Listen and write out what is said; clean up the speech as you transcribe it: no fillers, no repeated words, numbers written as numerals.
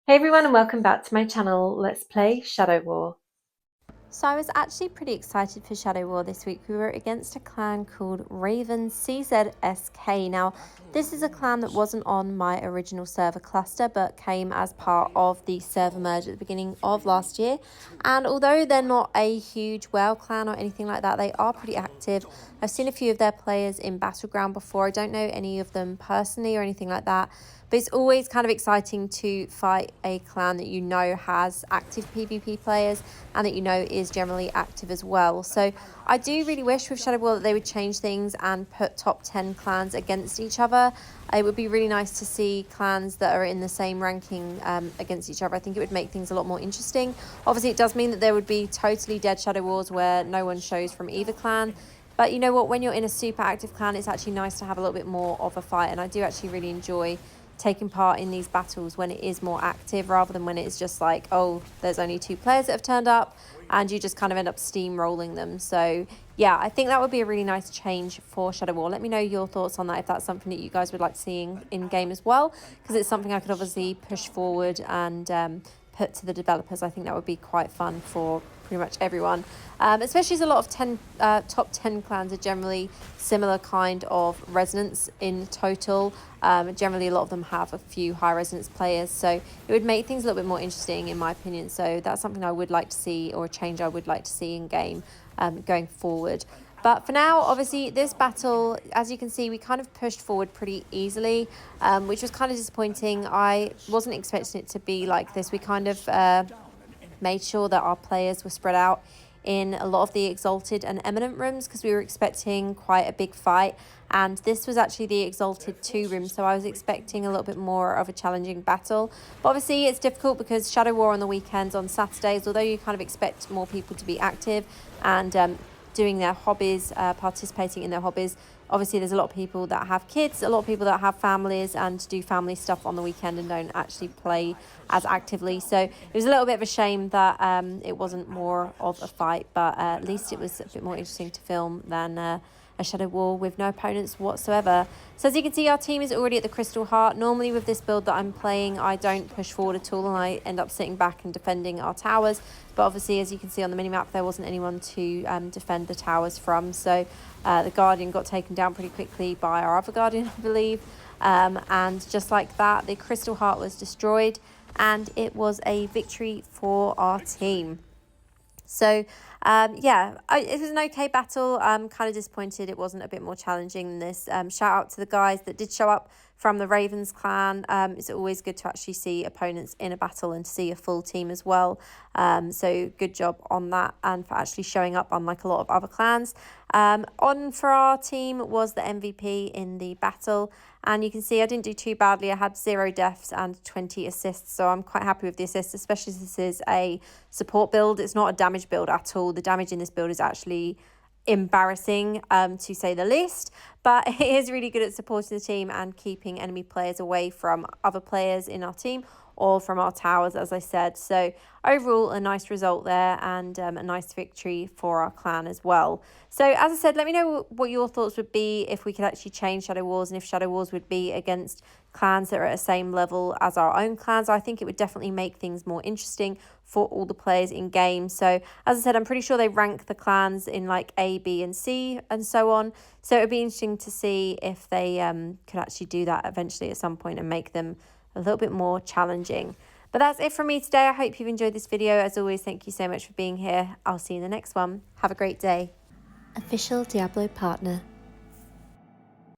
Hey everyone and welcome back to my channel. Let's play Shadow War. So I was actually pretty excited for Shadow War this week. We were against a clan called Raven CZSK. Now, this is a clan that wasn't on my original server cluster, but came as part of the server merge at the beginning of last year. And although they're not a huge whale clan or anything like that, they are pretty active. I've seen a few of their players in Battleground before. I don't know any of them personally or anything like that. But it's always kind of exciting to fight a clan that you know has active PvP players and that you know is generally active as well. So I do really wish with Shadow War that they would change things and put top 10 clans against each other. It would be really nice to see clans that are in the same ranking against each other. I think it would make things a lot more interesting. Obviously, it does mean that there would be totally dead Shadow Wars where no one shows from either clan. But you know what, when you're in a super active clan, it's actually nice to have a little bit more of a fight. And I do actually really enjoy taking part in these battles when it is more active rather than when it's just like, oh, there's only 2 players that have turned up and you just kind of end up steamrolling them. So yeah, I think that would be a really nice change for Shadow War. Let me know your thoughts on that, if that's something that you guys would like to see in game as well, because it's something I could obviously push forward and put to the developers. I think that would be quite fun for pretty much everyone, especially as a lot of top 10 clans are generally similar kind of resonance in total. Generally a lot of them have a few high resonance players, so it would make things a little bit more interesting in my opinion. So that's something I would like to see, or a change I would like to see in game going forward. But for now, obviously, this battle, as you can see, we kind of pushed forward pretty easily, which was kind of disappointing. I wasn't expecting it to be like this. We kind of made sure that our players were spread out in a lot of the Exalted and Eminent rooms because we were expecting quite a big fight. And this was actually the Exalted 2 room, so I was expecting a little bit more of a challenging battle. But obviously it's difficult because Shadow War on the weekends, on Saturdays, although you kind of expect more people to be active and doing their hobbies, participating in their hobbies. Obviously, there's a lot of people that have kids, a lot of people that have families and do family stuff on the weekend and don't actually play as actively. So it was a little bit of a shame that it wasn't more of a fight, but at least it was a bit more interesting to film than a Shadow War with no opponents whatsoever. So as you can see, our team is already at the Crystal Heart. Normally with this build that I'm playing, I don't push forward at all and I end up sitting back and defending our towers. But obviously, as you can see on the minimap, there wasn't anyone to defend the towers from. So the Guardian got taken down pretty quickly by our other Guardian, I believe. And just like that, the Crystal Heart was destroyed and it was a victory for our team. So yeah, it was an okay battle. I'm kind of disappointed it wasn't a bit more challenging than this. Shout out to the guys that did show up from the Ravens clan. It's always good to actually see opponents in a battle and to see a full team as well. So good job on that and for actually showing up, unlike a lot of other clans. On for our team was the MVP in the battle. And you can see I didn't do too badly. I had 0 deaths and 20 assists. So I'm quite happy with the assists, especially as this is a support build. It's not a damage build at all. The damage in this build is actually embarrassing, to say the least. But it is really good at supporting the team and keeping enemy players away from other players in our team or from our towers, as I said. So overall, a nice result there and a nice victory for our clan as well. So as I said, let me know what your thoughts would be if we could actually change Shadow Wars and if Shadow Wars would be against clans that are at the same level as our own clans. I think it would definitely make things more interesting for all the players in game. So as I said, I'm pretty sure they rank the clans in like A, B and C and so on. So it would be interesting to see if they could actually do that eventually at some point and make them a little bit more challenging. But that's it from me today. I hope you've enjoyed this video. As always, thank you so much for being here. I'll see you in the next one. Have a great day. Official Diablo partner.